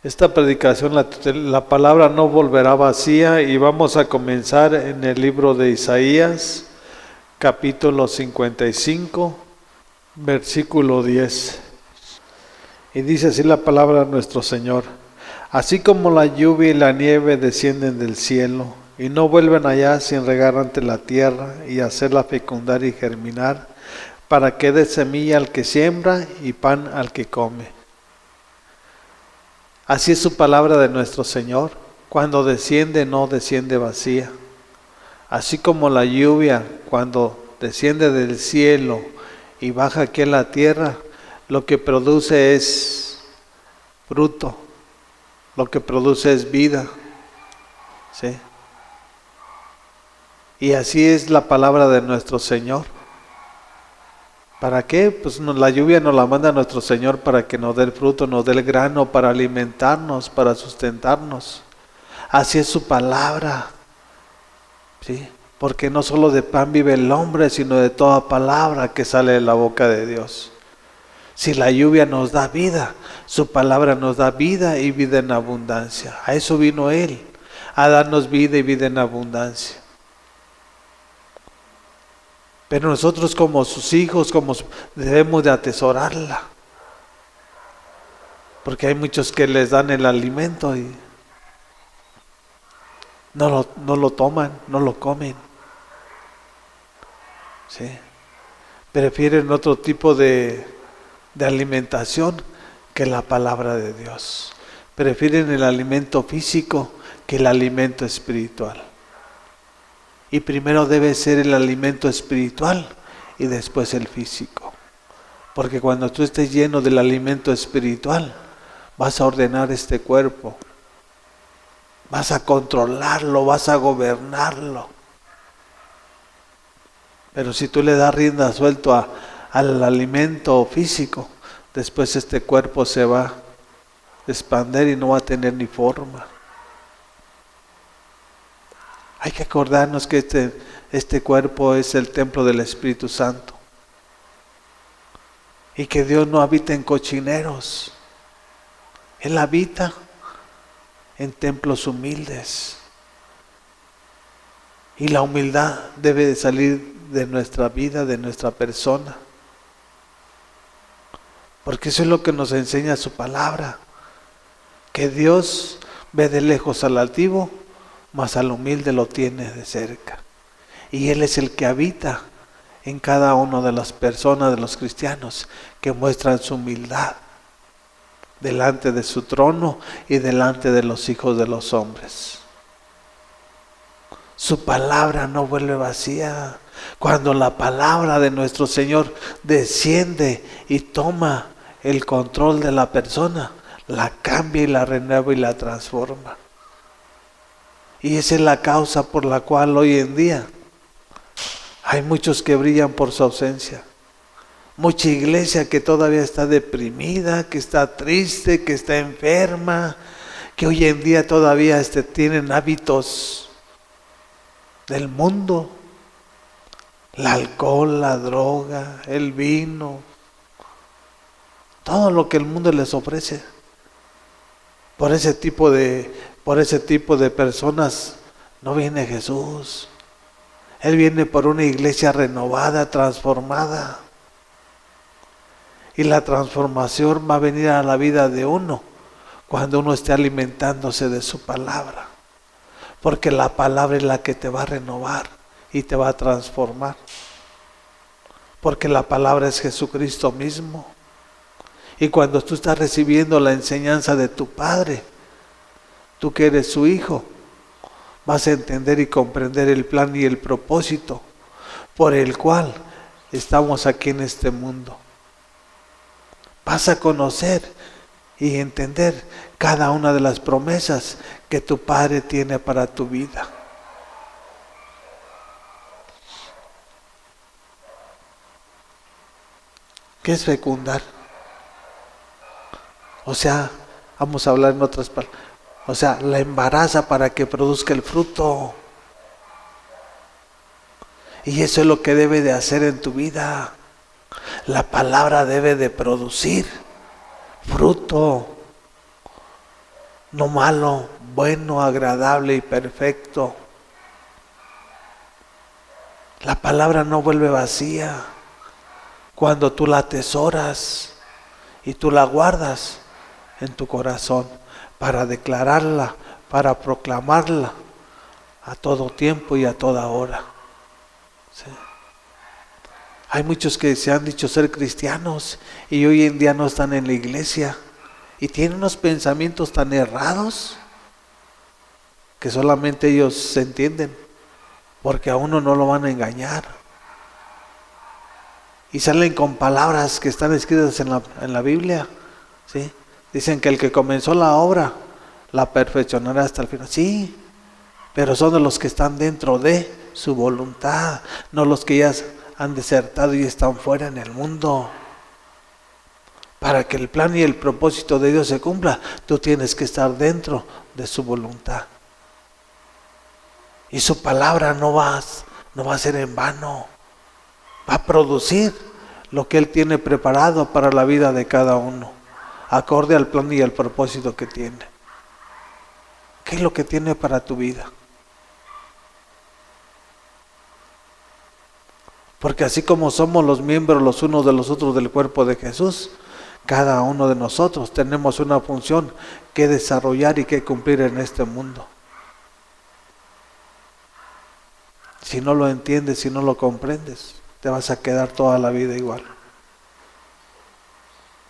Esta predicación, la palabra no volverá vacía, y vamos a comenzar en el libro de Isaías, capítulo 55, versículo 10. Y dice así la palabra de nuestro Señor: así como la lluvia y la nieve descienden del cielo, y no vuelven allá sin regar ante la tierra y hacerla fecundar y germinar, para que dé semilla al que siembra y pan al que come. Así es su palabra de nuestro Señor. Cuando desciende, no desciende vacía. Así como la lluvia, cuando desciende del cielo y baja aquí en la tierra, lo que produce es fruto, lo que produce es vida. ¿Sí? Y así es la palabra de nuestro Señor. ¿Para qué? Pues la lluvia nos la manda nuestro Señor para que nos dé el fruto, nos dé el grano, para alimentarnos, para sustentarnos. Así es su palabra, ¿sí? Porque no solo de pan vive el hombre, sino de toda palabra que sale de la boca de Dios. Si la lluvia nos da vida, su palabra nos da vida y vida en abundancia. A eso vino Él, a darnos vida y vida en abundancia. Pero nosotros como sus hijos debemos de atesorarla. Porque hay muchos que les dan el alimento y no lo toman, no lo comen. ¿Sí? Prefieren otro tipo de alimentación que la palabra de Dios. Prefieren el alimento físico que el alimento espiritual. Y primero debe ser el alimento espiritual y después el físico. Porque cuando tú estés lleno del alimento espiritual, vas a ordenar este cuerpo, vas a controlarlo, vas a gobernarlo. Pero si tú le das rienda suelta al alimento físico, después este cuerpo se va a expandir y no va a tener ni forma. Hay que acordarnos que este cuerpo es el templo del Espíritu Santo. Y que Dios no habita en cochineros. Él habita en templos humildes. Y la humildad debe de salir de nuestra vida, de nuestra persona. Porque eso es lo que nos enseña su palabra. Que Dios ve de lejos al altivo, mas al humilde lo tiene de cerca. Y Él es el que habita en cada una de las personas, de los cristianos, que muestran su humildad delante de su trono y delante de los hijos de los hombres. Su palabra no vuelve vacía. Cuando la palabra de nuestro Señor desciende y toma el control de la persona, la cambia y la renueva y la transforma. Y esa es la causa por la cual hoy en día hay muchos que brillan por su ausencia. Mucha iglesia que todavía está deprimida, que está triste, que está enferma, que hoy en día todavía tienen hábitos del mundo. El alcohol, la droga, el vino, todo lo que el mundo les ofrece. Por ese tipo de personas no viene Jesús. Él viene por una iglesia renovada, transformada. Y la transformación va a venir a la vida de uno cuando uno esté alimentándose de su palabra. Porque la palabra es la que te va a renovar y te va a transformar. Porque la palabra es Jesucristo mismo. Y cuando tú estás recibiendo la enseñanza de tu Padre, tú que eres su hijo, vas a entender y comprender el plan y el propósito por el cual estamos aquí en este mundo. Vas a conocer y entender cada una de las promesas que tu Padre tiene para tu vida. ¿Qué es fecundar? O sea, vamos a hablar en otras palabras. O sea, la embaraza para que produzca el fruto. Y eso es lo que debe de hacer en tu vida. La palabra debe de producir fruto. no malo, bueno, agradable y perfecto. La palabra no vuelve vacía cuando tú la atesoras y tú la guardas en tu corazón para declararla, para proclamarla a todo tiempo y a toda hora. ¿Sí? Hay muchos que se han dicho ser cristianos y hoy en día no están en la iglesia y tienen unos pensamientos tan errados que solamente ellos se entienden, porque a uno no lo van a engañar. Y salen con palabras que están escritas en la Biblia. ¿Sí? Dicen que el que comenzó la obra la perfeccionará hasta el final. Sí, pero son de los que están dentro de su voluntad, no los que ya han desertado y están fuera en el mundo. Para que el plan y el propósito de Dios se cumpla, tú tienes que estar dentro de su voluntad. Y su palabra no va a ser en vano. Va a producir lo que Él tiene preparado para la vida de cada uno, acorde al plan y al propósito que tiene. ¿Qué es lo que tiene para tu vida? Porque así como somos los miembros los unos de los otros del cuerpo de Jesús, cada uno de nosotros tenemos una función que desarrollar y que cumplir en este mundo. Si no lo entiendes, si no lo comprendes, te vas a quedar toda la vida igual.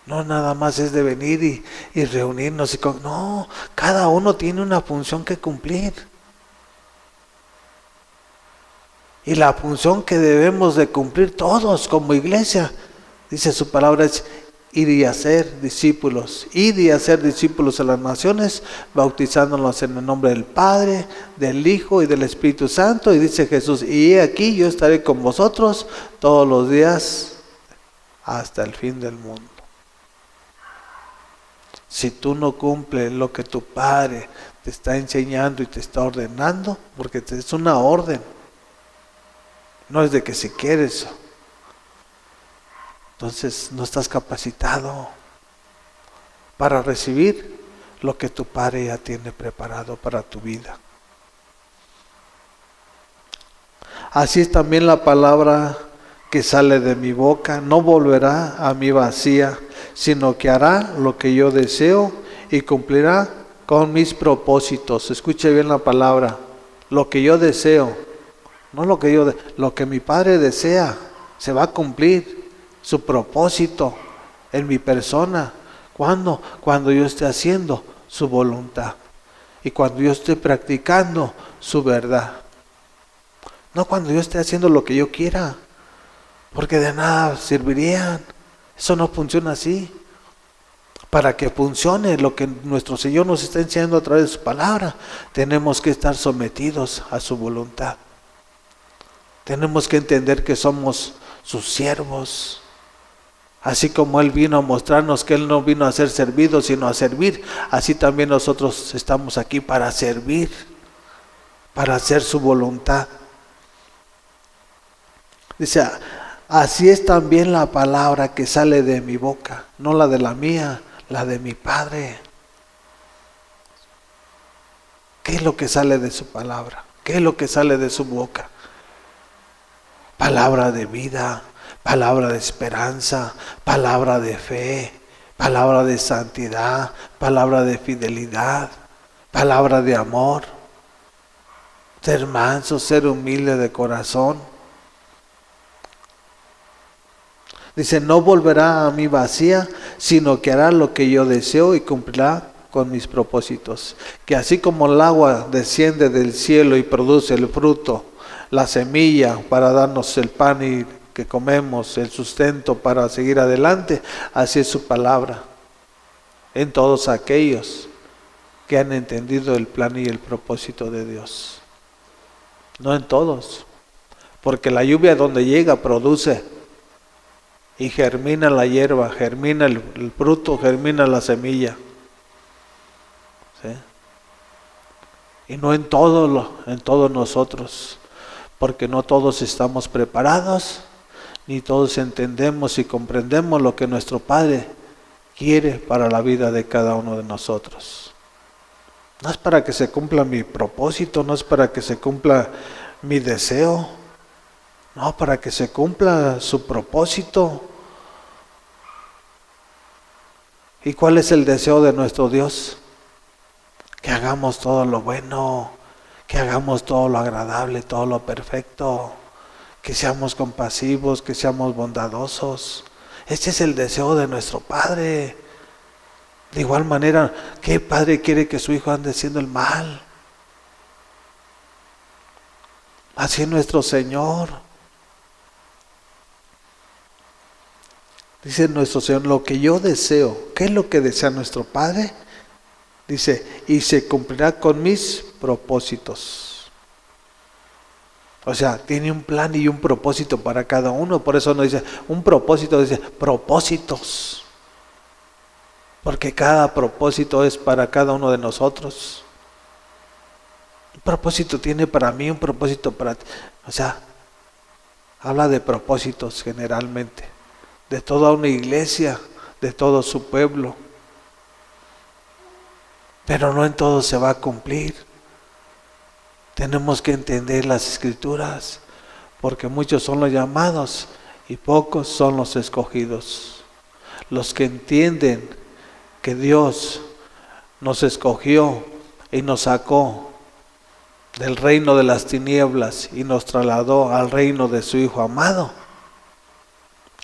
No nada más es de venir y reunirnos. No, cada uno tiene una función que cumplir. Y la función que debemos de cumplir todos como iglesia, dice su palabra, es ir y hacer discípulos. Ir y hacer discípulos a las naciones, bautizándolos en el nombre del Padre, del Hijo y del Espíritu Santo. Y dice Jesús, y he aquí yo estaré con vosotros todos los días hasta el fin del mundo. Si tú no cumples lo que tu Padre te está enseñando y te está ordenando, porque es una orden, no es de que si quieres, entonces no estás capacitado para recibir lo que tu Padre ya tiene preparado para tu vida. Así es también la palabra que sale de mi boca, no volverá a mí vacía, sino que hará lo que yo deseo y cumplirá con mis propósitos. Escuche bien la palabra, lo que yo deseo, no lo que mi Padre desea, se va a cumplir su propósito en mi persona. ¿Cuándo? Cuando yo esté haciendo su voluntad y cuando yo esté practicando su verdad. No cuando yo esté haciendo lo que yo quiera, porque de nada servirían. Eso no funciona así. Para que funcione lo que nuestro Señor nos está enseñando a través de su palabra, tenemos que estar sometidos a su voluntad. Tenemos que entender que somos sus siervos. Así como Él vino a mostrarnos que Él no vino a ser servido, sino a servir, así también nosotros estamos aquí para servir, para hacer su voluntad. Dice, así es también la palabra que sale de mi boca, no la de la mía, la de mi Padre. ¿Qué es lo que sale de su palabra? ¿Qué es lo que sale de su boca? Palabra de vida, palabra de esperanza, palabra de fe, palabra de santidad, palabra de fidelidad, palabra de amor, ser manso, ser humilde de corazón. Dice, no volverá a mí vacía, sino que hará lo que yo deseo y cumplirá con mis propósitos. Que así como el agua desciende del cielo y produce el fruto, la semilla para darnos el pan y que comemos, el sustento para seguir adelante, así es su palabra en todos aquellos que han entendido el plan y el propósito de Dios. No en todos, porque la lluvia donde llega produce y germina la hierba, germina el fruto, germina la semilla. ¿Sí? Y no en todos nosotros, porque no todos estamos preparados, ni todos entendemos y comprendemos lo que nuestro Padre quiere para la vida de cada uno de nosotros. No es para que se cumpla mi propósito, no es para que se cumpla mi deseo, no, para que se cumpla su propósito. ¿Y cuál es el deseo de nuestro Dios? Que hagamos todo lo bueno, que hagamos todo lo agradable, todo lo perfecto, que seamos compasivos, que seamos bondadosos. Este es el deseo de nuestro Padre. De igual manera, ¿qué padre quiere que su hijo ande haciendo el mal? Así es nuestro Señor. Dice nuestro Señor, lo que yo deseo. ¿Qué es lo que desea nuestro Padre? Dice, y se cumplirá con mis propósitos. O sea, tiene un plan y un propósito para cada uno. Por eso no dice un propósito, dice propósitos. Porque cada propósito es para cada uno de nosotros. Un propósito tiene para mí, un propósito para ti. O sea, habla de propósitos generalmente. De toda una iglesia, de todo su pueblo. Pero no en todo se va a cumplir. Tenemos que entender las Escrituras, porque muchos son los llamados y pocos son los escogidos. Los que entienden que Dios nos escogió y nos sacó del reino de las tinieblas y nos trasladó al reino de su Hijo amado.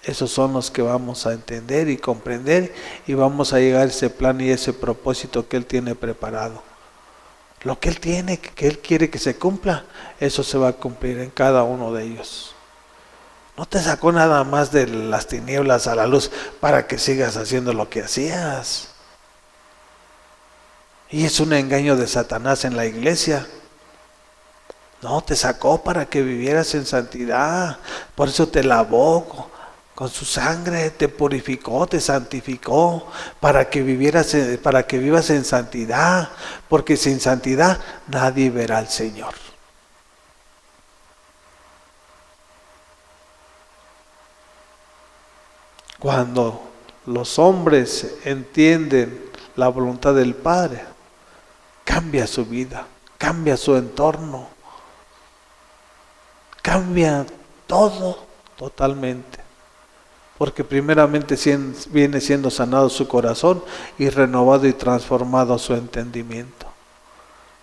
Esos son los que vamos a entender y comprender y vamos a llegar a ese plan y ese propósito que Él tiene preparado. Lo que Él tiene, que Él quiere que se cumpla, eso se va a cumplir en cada uno de ellos. No te sacó nada más de las tinieblas a la luz para que sigas haciendo lo que hacías. Y es un engaño de Satanás en la iglesia. No, te sacó para que vivieras en santidad. Por eso te lavó con su sangre, te purificó, te santificó, para que vivieras, para que vivas en santidad, porque sin santidad nadie verá al Señor. Cuando los hombres entienden la voluntad del Padre, cambia su vida, cambia su entorno, cambia todo totalmente. Porque primeramente viene siendo sanado su corazón y renovado y transformado su entendimiento.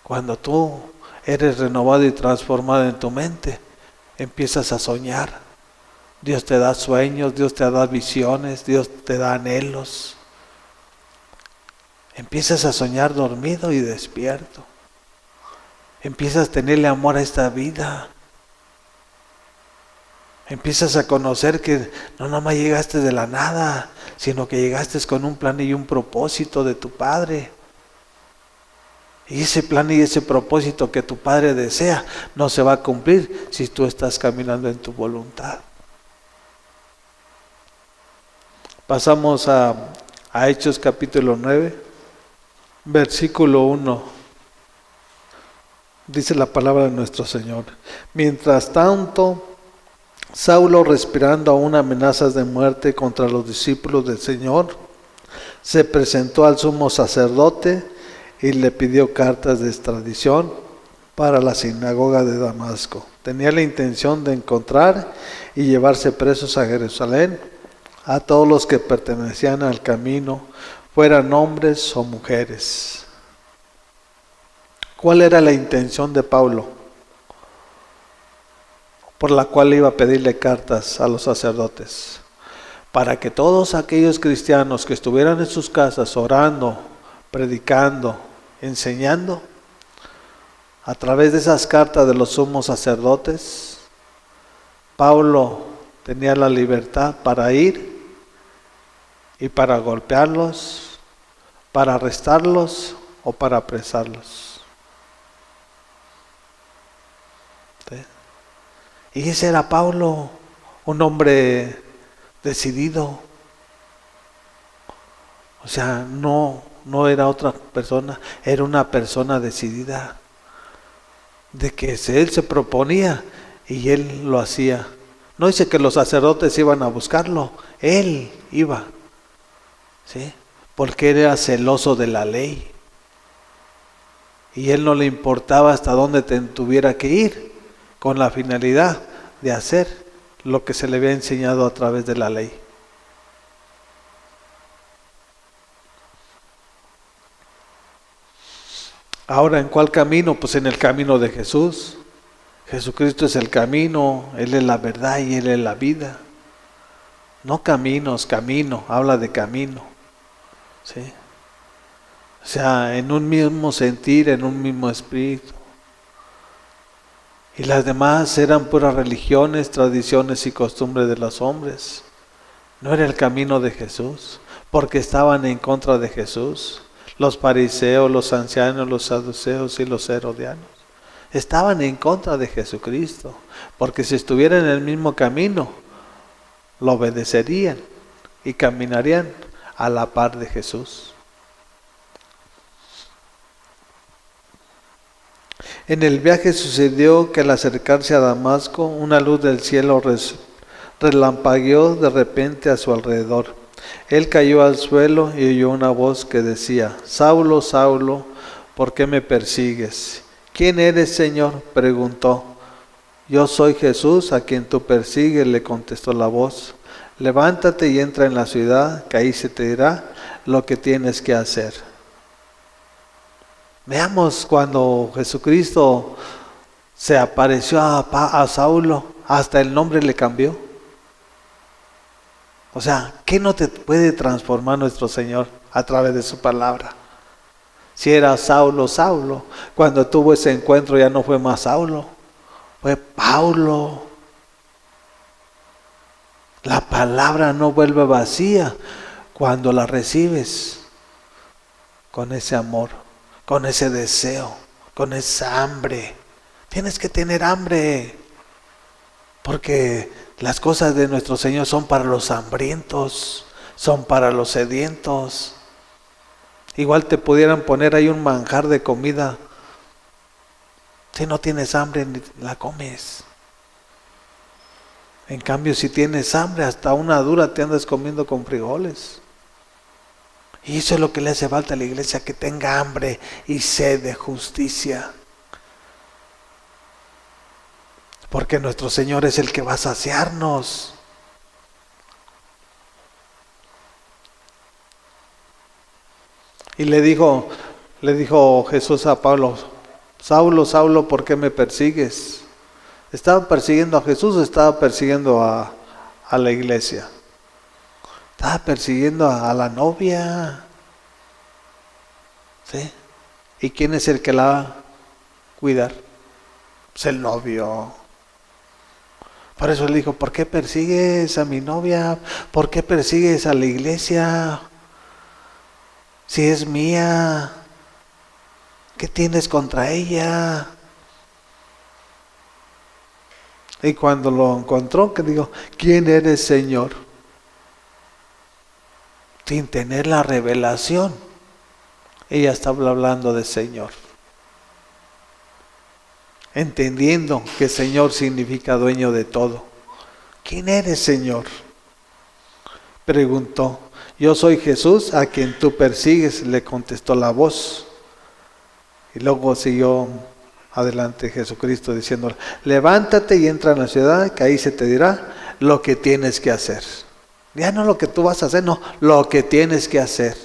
Cuando tú eres renovado y transformado en tu mente, empiezas a soñar. Dios te da sueños, Dios te da visiones, Dios te da anhelos. Empiezas a soñar dormido y despierto. Empiezas a tenerle amor a esta vida. Empiezas a conocer que no nada más llegaste de la nada, sino que llegaste con un plan y un propósito de tu Padre. Y ese plan y ese propósito que tu Padre desea no se va a cumplir si tú estás caminando en tu voluntad. Pasamos a Hechos capítulo 9, versículo 1. Dice la palabra de nuestro Señor. Mientras tanto, Saulo, respirando aún amenazas de muerte contra los discípulos del Señor, se presentó al sumo sacerdote y le pidió cartas de extradición para la sinagoga de Damasco. Tenía la intención de encontrar y llevarse presos a Jerusalén a todos los que pertenecían al camino, fueran hombres o mujeres. ¿Cuál era la intención de Pablo por la cual iba a pedirle cartas a los sacerdotes? Para que todos aquellos cristianos que estuvieran en sus casas orando, predicando, enseñando, a través de esas cartas de los sumos sacerdotes, Pablo tenía la libertad para ir y para golpearlos, para arrestarlos o para apresarlos. ¿Sí? Y ese era Pablo, un hombre decidido. O sea, no era otra persona, era una persona decidida. De que él se proponía y él lo hacía. No dice que los sacerdotes iban a buscarlo, él iba. ¿Sí? Porque era celoso de la ley. Y él no le importaba hasta dónde tuviera que ir, con la finalidad de hacer lo que se le había enseñado a través de la ley. Ahora, ¿en cuál camino? Pues en el camino de Jesús. Jesucristo es el camino, Él es la verdad y Él es la vida. No caminos, camino, habla de camino. ¿Sí? O sea, en un mismo sentir, en un mismo espíritu. Y las demás eran puras religiones, tradiciones y costumbres de los hombres. No era el camino de Jesús, porque estaban en contra de Jesús. Los fariseos, los ancianos, los saduceos y los herodianos. Estaban en contra de Jesucristo, porque si estuvieran en el mismo camino, lo obedecerían y caminarían a la par de Jesús. En el viaje sucedió que al acercarse a Damasco, una luz del cielo relampagueó de repente a su alrededor. Él cayó al suelo y oyó una voz que decía: Saulo, Saulo, ¿por qué me persigues? ¿Quién eres, Señor?, preguntó. Yo soy Jesús, a quien tú persigues, le contestó la voz. Levántate y entra en la ciudad, que ahí se te dirá lo que tienes que hacer. Veamos cuando Jesucristo se apareció a Saulo, hasta el nombre le cambió. O sea, ¿qué no te puede transformar nuestro Señor a través de su palabra? Si era Saulo, Saulo, cuando tuvo ese encuentro ya no fue más Saulo, fue Paulo. La palabra no vuelve vacía cuando la recibes con ese amor, con ese deseo, con esa hambre. Tienes que tener hambre, porque las cosas de nuestro Señor son para los hambrientos, son para los sedientos. Igual te pudieran poner ahí un manjar de comida. Si no tienes hambre, ni la comes. En cambio, si tienes hambre, hasta una dura te andas comiendo con frijoles. Y eso es lo que le hace falta a la iglesia, que tenga hambre y sed de justicia. Porque nuestro Señor es el que va a saciarnos. Y le dijo Jesús a Pablo: Saulo, Saulo, ¿por qué me persigues? ¿Estaba persiguiendo a Jesús o estaba persiguiendo a la iglesia? Estaba persiguiendo a la novia. ¿Sí? ¿Y quién es el que la va a cuidar? Pues el novio. Por eso le dijo: ¿por qué persigues a mi novia? ¿Por qué persigues a la iglesia? Si es mía, ¿qué tienes contra ella? Y cuando lo encontró, que dijo: ¿quién eres, Señor? Sin tener la revelación, ella estaba hablando de Señor. Entendiendo que Señor significa dueño de todo. ¿Quién eres, Señor?, preguntó. Yo soy Jesús, a quien tú persigues, le contestó la voz. Y luego siguió adelante Jesucristo diciendo: levántate y entra en la ciudad, que ahí se te dirá lo que tienes que hacer. Ya no lo que tú vas a hacer, no, lo que tienes que hacer.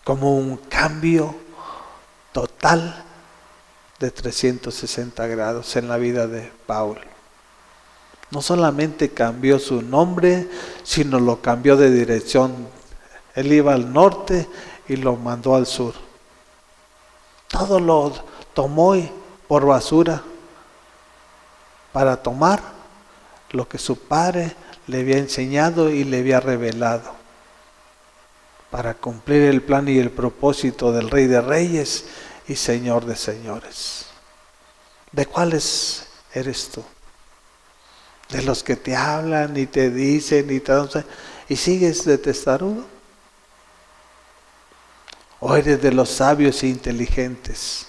Como un cambio total de 360 grados en la vida de Pablo. No solamente cambió su nombre, sino lo cambió de dirección. Él iba al norte y lo mandó al sur. Todo lo tomó por basura para tomar lo que su padre le había enseñado y le había revelado, para cumplir el plan y el propósito del Rey de Reyes y Señor de Señores. ¿De cuáles eres tú? ¿De los que te hablan y te dicen y sigues de testarudo? ¿O eres de los sabios e inteligentes,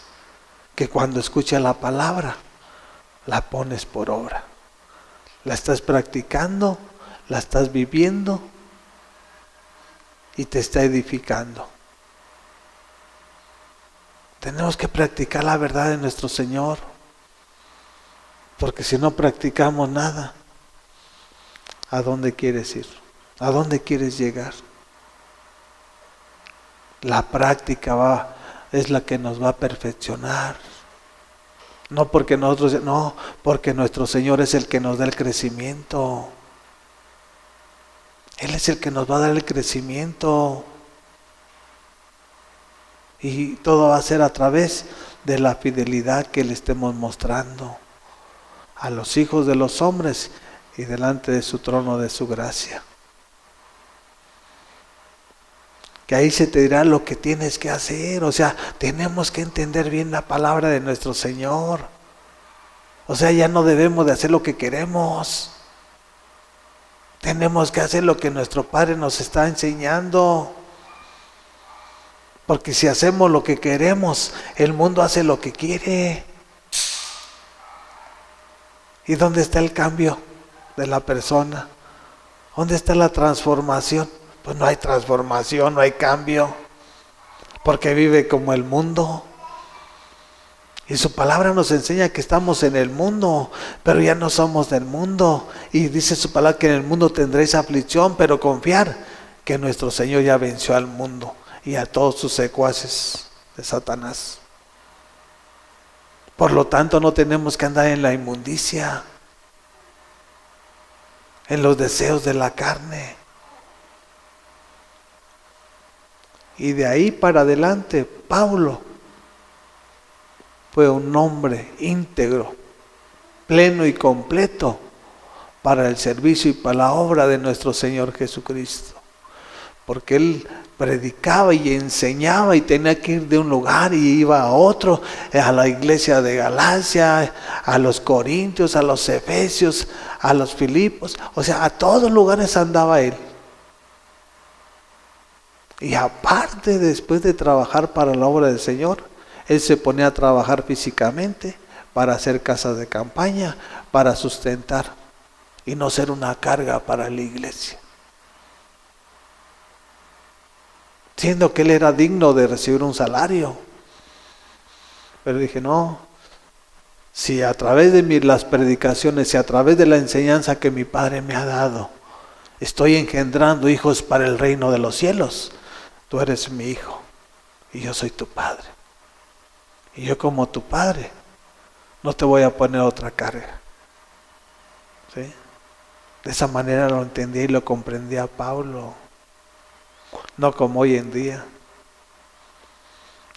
que cuando escuchas la palabra la pones por obra? La estás practicando, la estás viviendo y te está edificando. Tenemos que practicar la verdad de nuestro Señor, porque si no practicamos nada, ¿a dónde quieres ir? ¿A dónde quieres llegar? La práctica es la que nos va a perfeccionar. No porque porque nuestro Señor es el que nos da el crecimiento. Él es el que nos va a dar el crecimiento. Y todo va a ser a través de la fidelidad que le estemos mostrando a los hijos de los hombres y delante de su trono de su gracia. Que ahí se te dirá lo que tienes que hacer. O sea, tenemos que entender bien la palabra de nuestro Señor. O sea, ya no debemos de hacer lo que queremos. Tenemos que hacer lo que nuestro Padre nos está enseñando. Porque si hacemos lo que queremos, el mundo hace lo que quiere. ¿Y dónde está el cambio de la persona? ¿Dónde está la transformación? Pues no hay transformación, no hay cambio. Porque vive como el mundo. Y su palabra nos enseña que estamos en el mundo, pero ya no somos del mundo. Y dice su palabra que en el mundo tendréis aflicción, pero confiar que nuestro Señor ya venció al mundo y a todos sus secuaces de Satanás. Por lo tanto, no tenemos que andar en la inmundicia, en los deseos de la carne. Y de ahí para adelante, Pablo fue un hombre íntegro, pleno y completo para el servicio y para la obra de nuestro Señor Jesucristo. Porque él predicaba y enseñaba y tenía que ir de un lugar y iba a otro, a la iglesia de Galacia, a los Corintios, a los Efesios, a los Filipos, o sea, a todos lugares andaba él. Y aparte, después de trabajar para la obra del Señor, él se ponía a trabajar físicamente para hacer casas de campaña, para sustentar y no ser una carga para la iglesia. Siendo que él era digno de recibir un salario. Pero dije, no, si a través de las predicaciones y a través de la enseñanza que mi Padre me ha dado, estoy engendrando hijos para el reino de los cielos, tú eres mi hijo y yo soy tu Padre. Y yo como tu Padre no te voy a poner otra carga. ¿Sí? De esa manera lo entendía y lo comprendía Pablo. No como hoy en día.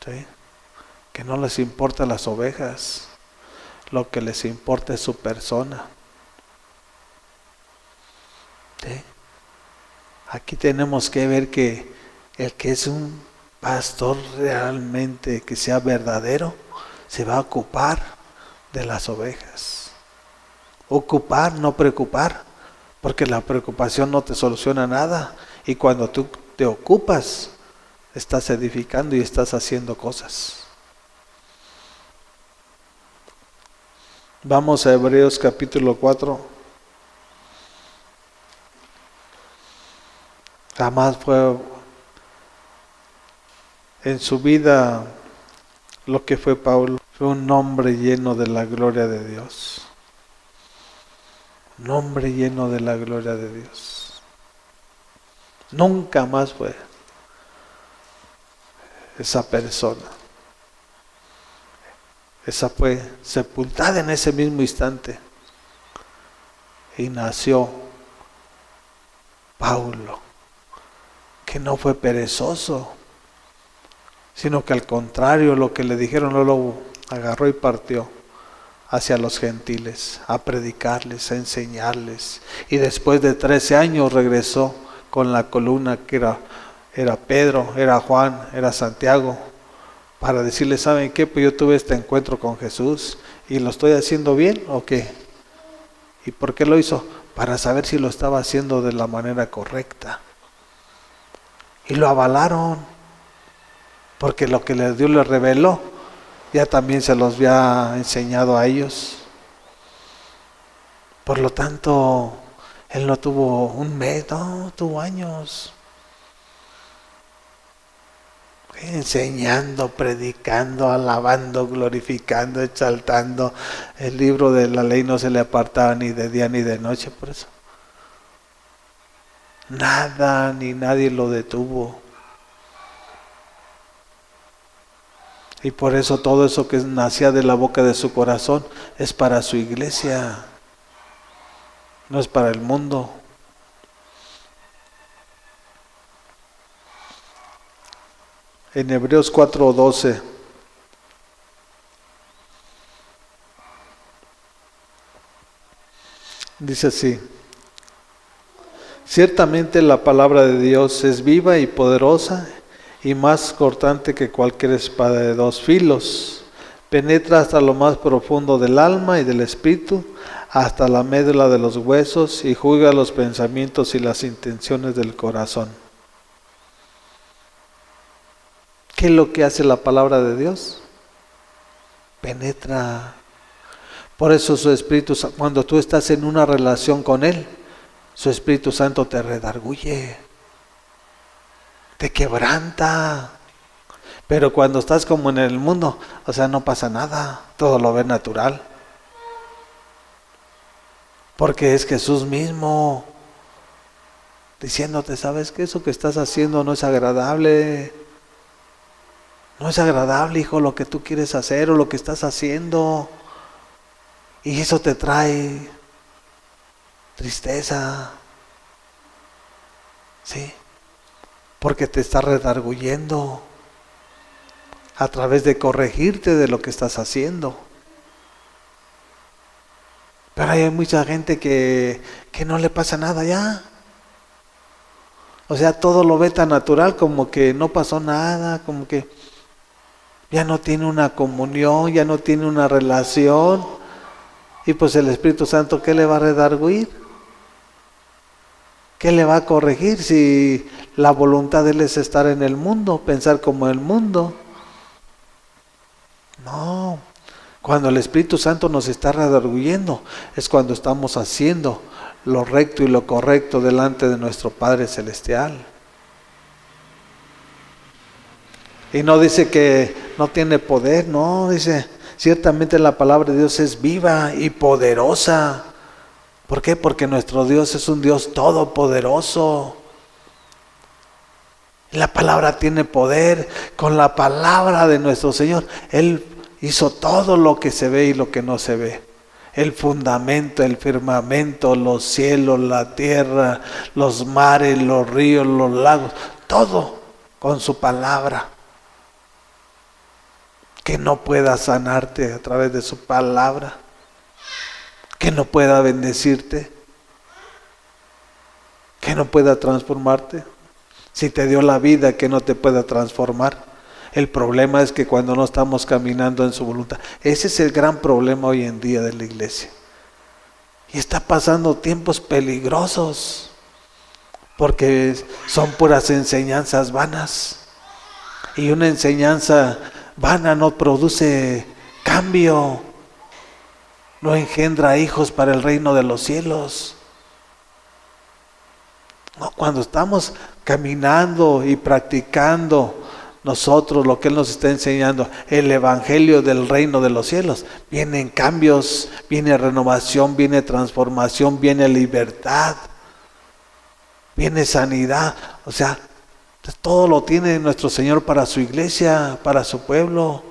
¿Sí? Que no les importa las ovejas. Lo que les importa es su persona. ¿Sí? Aquí tenemos que ver que el que es un pastor realmente que sea verdadero, se va a ocupar de las ovejas. Ocupar, no preocupar, porque la preocupación no te soluciona nada. Y cuando tú te ocupas, estás edificando y estás haciendo cosas. Vamos a Hebreos capítulo 4. Jamás fue en su vida lo que fue Pablo. Fue un hombre lleno de la gloria de Dios. Un hombre lleno de la gloria de Dios. Nunca más fue esa persona. Esa fue sepultada en ese mismo instante. Y nació Pablo, que no fue perezoso, sino que al contrario, lo que le dijeron lo agarró y partió hacia los gentiles, a predicarles, a enseñarles. Y después de 13 años regresó con la columna que era Pedro, era Juan, era Santiago, para decirles, ¿saben qué? Pues yo tuve este encuentro con Jesús y lo estoy haciendo bien o qué. ¿Y por qué lo hizo? Para saber si lo estaba haciendo de la manera correcta. Y lo avalaron, porque lo que Dios les reveló, ya también se los había enseñado a ellos. Por lo tanto, él no tuvo un mes, no, tuvo años. enseñando, predicando, alabando, glorificando, exaltando. El libro de la ley no se le apartaba ni de día ni de noche, por eso. Nada ni nadie lo detuvo. Y por eso todo eso que nacía de la boca de su corazón es para su iglesia, no es para el mundo. En Hebreos 4:12 dice así: ciertamente la palabra de Dios es viva y poderosa y más cortante que cualquier espada de dos filos. Penetra hasta lo más profundo del alma y del espíritu, hasta la médula de los huesos, y juzga los pensamientos y las intenciones del corazón. ¿Qué es lo que hace la palabra de Dios? Penetra. Por eso su Espíritu, cuando tú estás en una relación con Él, su Espíritu Santo te redarguye, te quebranta. Pero cuando estás como en el mundo, o sea, no pasa nada, todo lo ves natural. Porque es Jesús mismo diciéndote, ¿sabes qué? Eso que estás haciendo no es agradable. No es agradable, hijo, lo que tú quieres hacer o lo que estás haciendo. Y eso te trae tristeza. ¿Sí? Porque te está redarguyendo a través de corregirte de lo que estás haciendo. Pero hay mucha gente que no le pasa nada ya. O sea, todo lo ve tan natural, como que no pasó nada, como que ya no tiene una comunión, ya no tiene una relación. Y pues el Espíritu Santo, ¿qué le va a redarguir? ¿Qué le va a corregir si la voluntad de Él es estar en el mundo, pensar como el mundo? No. Cuando el Espíritu Santo nos está redarguyendo, es cuando estamos haciendo lo recto y lo correcto delante de nuestro Padre Celestial. Y no dice que no tiene poder, no, dice, ciertamente la palabra de Dios es viva y poderosa. ¿Por qué? Porque nuestro Dios es un Dios todopoderoso. La palabra tiene poder. Con la palabra de nuestro Señor, Él hizo todo lo que se ve y lo que no se ve. El fundamento, el firmamento, los cielos, la tierra, los mares, los ríos, los lagos, todo con su palabra. Que no pueda sanarte a través de su palabra, que no pueda bendecirte, que no pueda transformarte. Si te dio la vida, que no te pueda transformar. El problema es que cuando no estamos caminando en su voluntad, ese es el gran problema hoy en día de la iglesia. Y está pasando tiempos peligrosos, porque son puras enseñanzas vanas. Y una enseñanza vana no produce cambio, no engendra hijos para el reino de los cielos. No, cuando estamos caminando y practicando nosotros lo que Él nos está enseñando, el evangelio del reino de los cielos, vienen cambios, viene renovación, viene transformación, viene libertad, viene sanidad. O sea, todo lo tiene nuestro Señor para su iglesia, para su pueblo.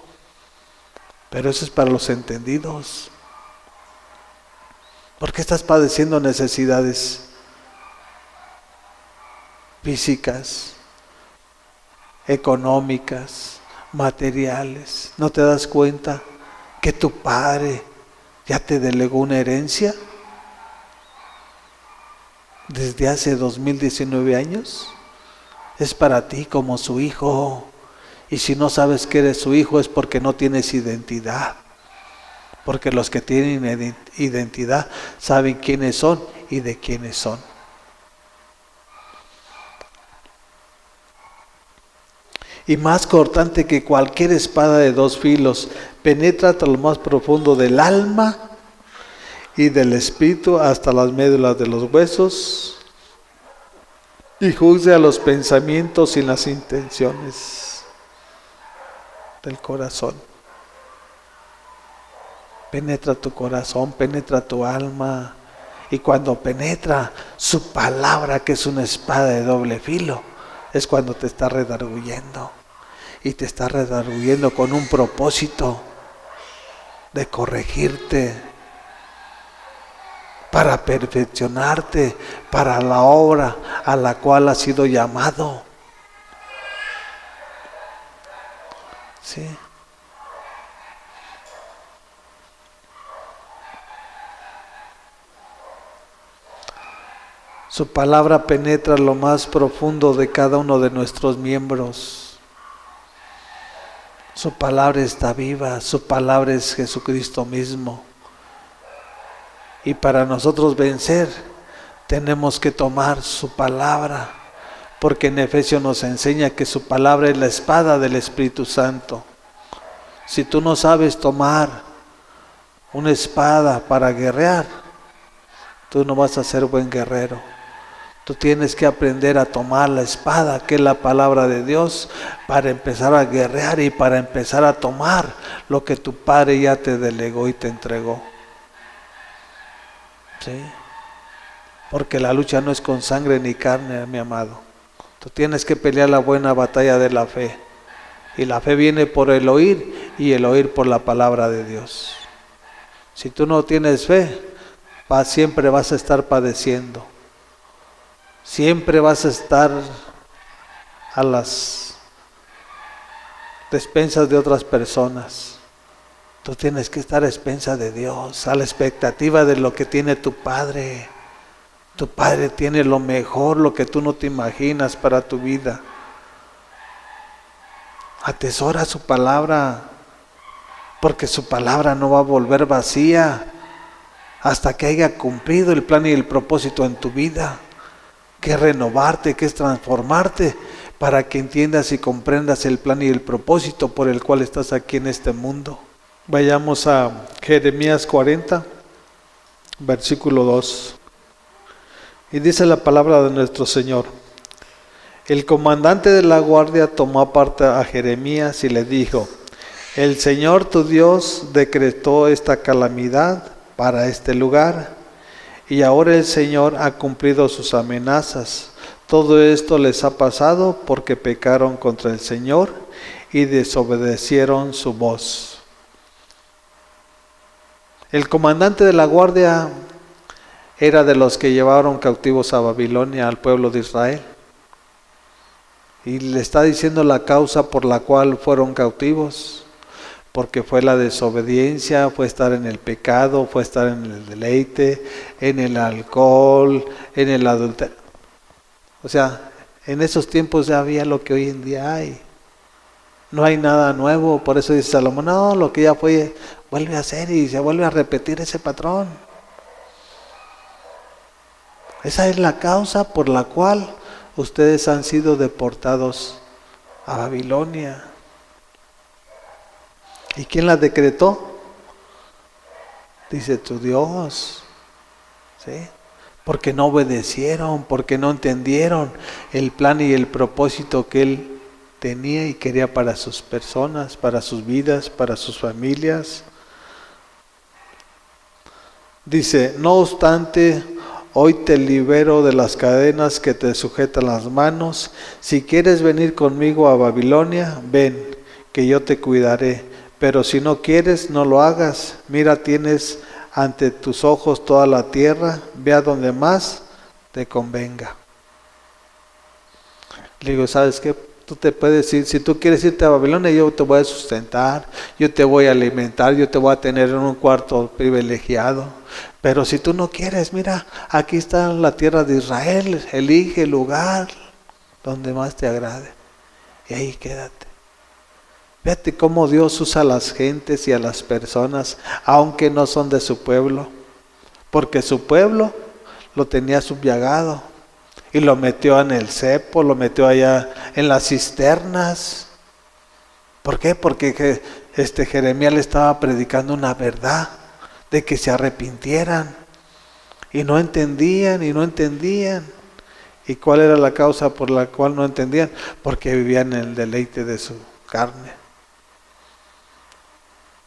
Pero eso es para los entendidos. ¿Por qué estás padeciendo necesidades físicas, económicas, materiales? ¿No te das cuenta que tu Padre ya te delegó una herencia desde hace 2019 años? Es para ti como su hijo. Y si no sabes que eres su hijo es porque no tienes identidad. Porque los que tienen identidad saben quiénes son y de quiénes son. Y más cortante que cualquier espada de dos filos, penetra hasta lo más profundo del alma y del espíritu, hasta las médulas de los huesos, y juzga los pensamientos y las intenciones. del corazón. Penetra tu corazón, penetra tu alma. Y cuando penetra su palabra, que es una espada de doble filo, es cuando te está redarguyendo. Y te está redarguyendo con un propósito de corregirte, para perfeccionarte, para la obra a la cual has sido llamado. ¿Sí? Su palabra penetra lo más profundo de cada uno de nuestros miembros. Su palabra está viva, su palabra es Jesucristo mismo. Y para nosotros vencer, tenemos que tomar su palabra, porque en Efesios nos enseña que su palabra es la espada del Espíritu Santo. Si tú no sabes tomar una espada para guerrear, tú no vas a ser buen guerrero. Tú tienes que aprender a tomar la espada, que es la palabra de Dios, para empezar a guerrear y para empezar a tomar lo que tu Padre ya te delegó y te entregó. ¿Sí? Porque la lucha no es con sangre ni carne, mi amado. Tú tienes que pelear la buena batalla de la fe. Y la fe viene por el oír, y el oír por la palabra de Dios. Si tú no tienes fe, siempre vas a estar padeciendo. Siempre vas a estar a las despensas de otras personas. Tú tienes que estar a expensas de Dios, a la expectativa de lo que tiene tu Padre. Tu Padre tiene lo mejor, lo que tú no te imaginas para tu vida. Atesora su palabra, porque su palabra no va a volver vacía hasta que haya cumplido el plan y el propósito en tu vida, que es renovarte, que es transformarte, para que entiendas y comprendas el plan y el propósito por el cual estás aquí en este mundo. Vayamos a Jeremías 40, versículo 2. Y dice la palabra de nuestro Señor: el comandante de la guardia tomó aparte a Jeremías y le dijo: el Señor tu Dios decretó esta calamidad para este lugar, y ahora el Señor ha cumplido sus amenazas. Todo esto les ha pasado porque pecaron contra el Señor y desobedecieron su voz. El comandante de la guardia era de los que llevaron cautivos a Babilonia al pueblo de Israel. Y le está diciendo la causa por la cual fueron cautivos. Porque fue la desobediencia, fue estar en el pecado, fue estar en el deleite, en el alcohol, en el adulterio. O sea, en esos tiempos ya había lo que hoy en día hay. No hay nada nuevo, por eso dice Salomón: no, lo que ya fue, vuelve a hacer y se vuelve a repetir ese patrón. Esa es la causa por la cual ustedes han sido deportados a Babilonia. ¿Y quién la decretó? Dice tu Dios. ¿Sí? Porque no obedecieron, porque no entendieron el plan y el propósito que Él tenía y quería para sus personas, para sus vidas, para sus familias. Dice: no obstante, hoy te libero de las cadenas que te sujetan las manos. Si quieres venir conmigo a Babilonia, ven, que yo te cuidaré. Pero si no quieres, no lo hagas. Mira, tienes ante tus ojos toda la tierra, ve a donde más te convenga. Le digo: ¿sabes qué? Tú te puedes ir, si tú quieres irte a Babilonia, yo te voy a sustentar, yo te voy a alimentar, yo te voy a tener en un cuarto privilegiado. Pero si tú no quieres, mira, aquí está la tierra de Israel, elige el lugar donde más te agrade y ahí quédate. Fíjate cómo Dios usa a las gentes y a las personas, aunque no son de su pueblo, porque su pueblo lo tenía subyugado y lo metió en el cepo, lo metió allá en las cisternas. ¿Por qué? Porque Jeremías le estaba predicando una verdad, de que se arrepintieran, y no entendían. ¿Y cuál era la causa por la cual no entendían? Porque vivían en el deleite de su carne.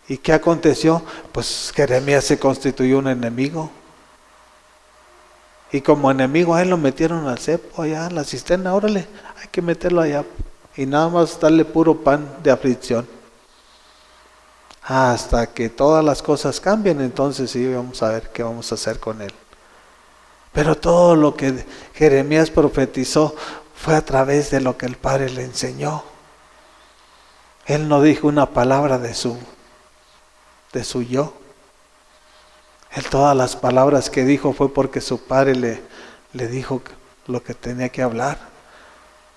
¿Y qué aconteció? Pues Jeremías se constituyó un enemigo. Y como enemigo a él lo metieron al cepo allá, en la cisterna, órale, hay que meterlo allá. Y nada más darle puro pan de aflicción. Hasta que todas las cosas cambien, entonces sí vamos a ver qué vamos a hacer con él. Pero todo lo que Jeremías profetizó fue a través de lo que el Padre le enseñó. Él no dijo una palabra de su yo. Él todas las palabras que dijo fue porque su Padre le dijo lo que tenía que hablar.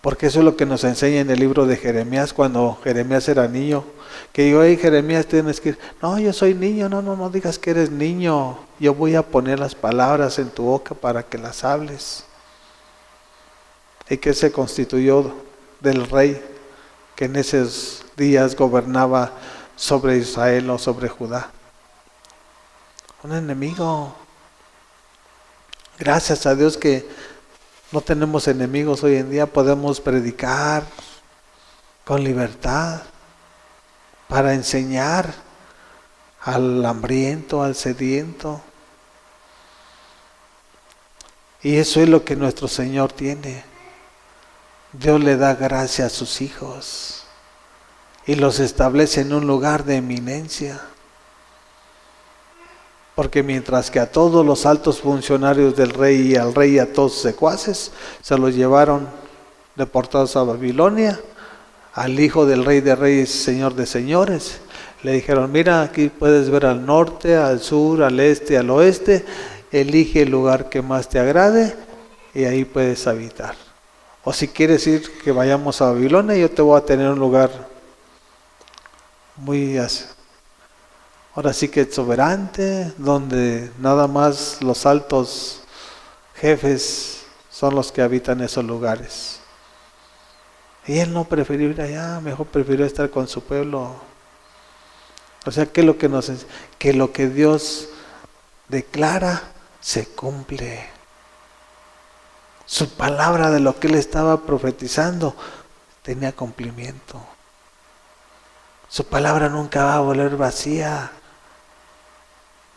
Porque eso es lo que nos enseña en el libro de Jeremías, cuando Jeremías era niño. Que digo, hey Jeremías, tienes que ir. No, yo soy niño, no digas que eres niño. Yo voy a poner las palabras en tu boca para que las hables. Y que se constituyó del rey que en esos días gobernaba sobre Israel o sobre Judá. Un enemigo. Gracias a Dios que no tenemos enemigos hoy en día, podemos predicar con libertad para enseñar al hambriento, al sediento. Y eso es lo que nuestro Señor tiene. Dios le da gracia a sus hijos y los establece en un lugar de eminencia. Porque mientras que a todos los altos funcionarios del rey y al rey y a todos sus secuaces se los llevaron deportados a Babilonia, al hijo del rey de reyes y señor de señores, le dijeron, mira, aquí puedes ver al norte, al sur, al este, al oeste, elige el lugar que más te agrade y ahí puedes habitar. O si quieres ir que vayamos a Babilonia, yo te voy a tener un lugar muy ahora sí que exuberante, donde nada más los altos jefes son los que habitan esos lugares. Y él no prefirió ir allá, mejor prefirió estar con su pueblo. O sea, que lo que que lo que Dios declara se cumple. Su palabra de lo que él estaba profetizando tenía cumplimiento. Su palabra nunca va a volver vacía.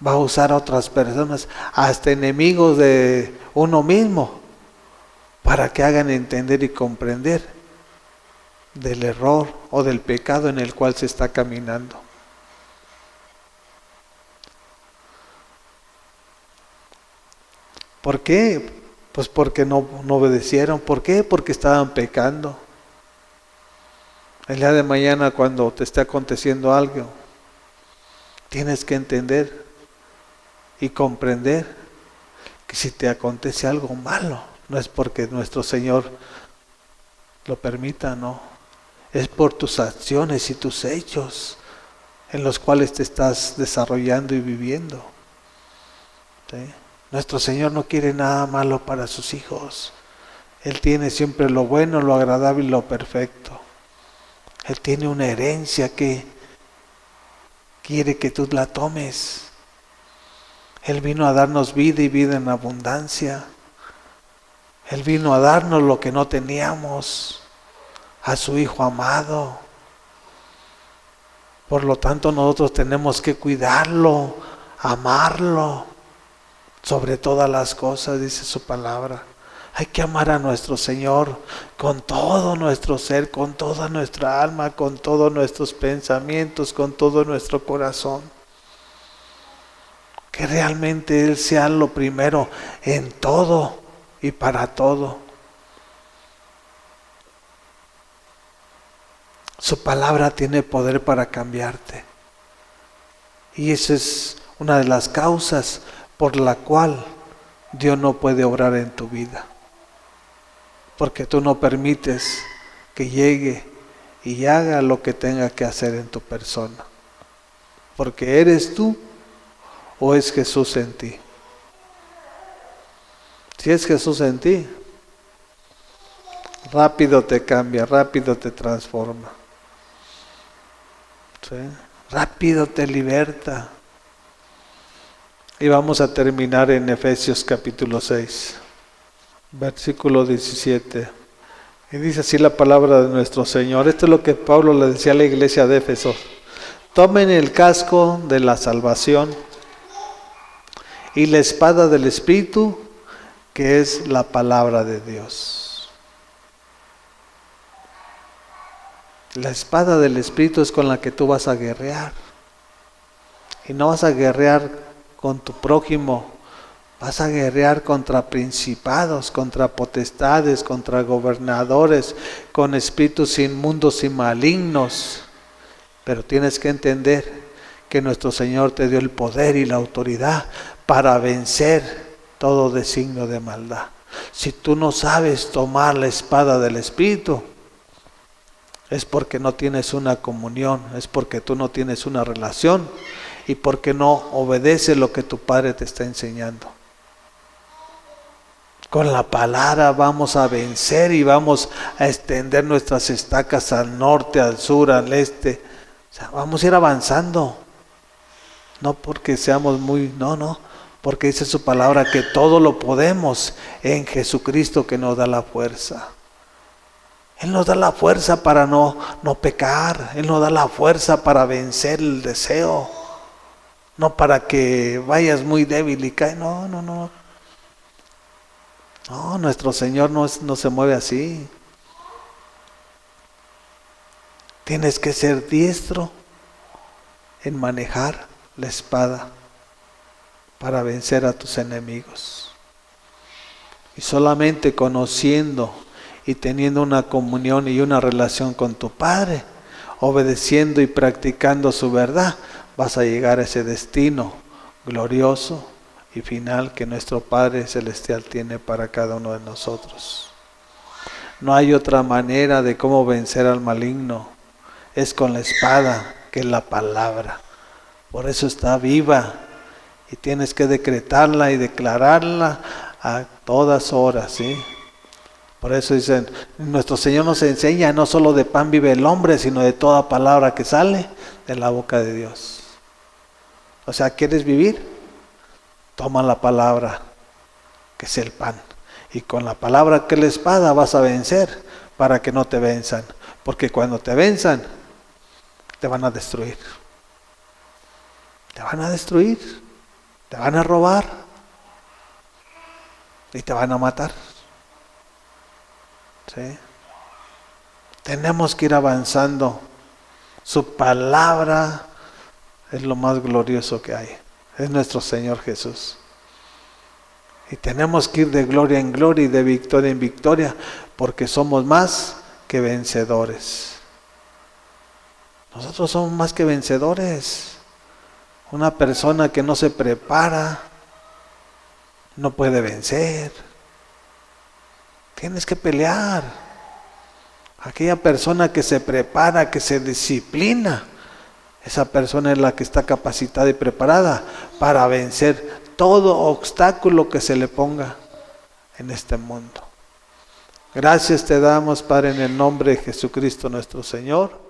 Va a usar a otras personas, hasta enemigos de uno mismo, para que hagan entender y comprender del error o del pecado en el cual se está caminando. ¿Por qué? Pues porque no obedecieron. ¿Por qué? Porque estaban pecando. El día de mañana, cuando te esté aconteciendo algo, tienes que entender y comprender que si te acontece algo malo, no es porque nuestro Señor lo permita, no. Es por tus acciones y tus hechos en los cuales te estás desarrollando y viviendo. ¿Sí? Nuestro Señor no quiere nada malo para sus hijos. Él tiene siempre lo bueno, lo agradable y lo perfecto. Él tiene una herencia que quiere que tú la tomes. Él vino a darnos vida y vida en abundancia. Él vino a darnos lo que no teníamos, a su Hijo amado. Por lo tanto, nosotros tenemos que cuidarlo, amarlo, sobre todas las cosas, dice su palabra. Hay que amar a nuestro Señor con todo nuestro ser, con toda nuestra alma, con todos nuestros pensamientos, con todo nuestro corazón. Que realmente Él sea lo primero en todo y para todo. Su palabra tiene poder para cambiarte. Y esa es una de las causas por la cual Dios no puede obrar en tu vida. Porque tú no permites que llegue y haga lo que tenga que hacer en tu persona. Porque eres tú o es Jesús en ti. Si es Jesús en ti, rápido te cambia, rápido te transforma. ¿Sí? Rápido te liberta. Y vamos a terminar en Efesios capítulo 6, versículo 17. Y dice así la palabra de nuestro Señor. Esto es lo que Pablo le decía a la iglesia de Éfeso. Tomen el casco de la salvación y la espada del Espíritu, que es la palabra de Dios. La espada del Espíritu es con la que tú vas a guerrear. Y no vas a guerrear con tu prójimo, vas a guerrear contra principados, contra potestades, contra gobernadores, con espíritus inmundos y malignos. Pero tienes que entender que nuestro Señor te dio el poder y la autoridad para vencer todo designio de maldad. Si tú no sabes tomar la espada del Espíritu, es porque no tienes una comunión, es porque tú no tienes una relación y porque no obedeces lo que tu Padre te está enseñando. Con la palabra vamos a vencer y vamos a extender nuestras estacas al norte, al sur, al este. O sea, vamos a ir avanzando. No porque seamos no, porque dice su palabra que todo lo podemos en Jesucristo que nos da la fuerza. Él nos da la fuerza para no pecar. Él nos da la fuerza para vencer el deseo. No para que vayas muy débil y caes. No. No, nuestro Señor no se mueve así. Tienes que ser diestro en manejar la espada para vencer a tus enemigos. Y solamente conociendo y teniendo una comunión y una relación con tu Padre, obedeciendo y practicando su verdad, vas a llegar a ese destino glorioso y final que nuestro Padre Celestial tiene para cada uno de nosotros. No hay otra manera de cómo vencer al maligno, es con la espada, que es la palabra. Por eso está viva y tienes que decretarla y declararla a todas horas, ¿sí? Por eso dicen, nuestro Señor nos enseña, no solo de pan vive el hombre, sino de toda palabra que sale de la boca de Dios. O sea, ¿quieres vivir? Toma la palabra, que es el pan. Y con la palabra que es la espada vas a vencer para que no te venzan. Porque cuando te venzan, te van a destruir. Te van a destruir, te van a robar y te van a matar. ¿Sí? Tenemos que ir avanzando. Su palabra es lo más glorioso que hay. Es nuestro Señor Jesús. Y tenemos que ir de gloria en gloria y de victoria en victoria, porque somos más que vencedores. Nosotros somos más que vencedores. Una persona que no se prepara no puede vencer. Tienes que pelear. Aquella persona que se prepara, que se disciplina, esa persona es la que está capacitada y preparada para vencer todo obstáculo que se le ponga en este mundo. Gracias te damos, Padre, en el nombre de Jesucristo nuestro Señor.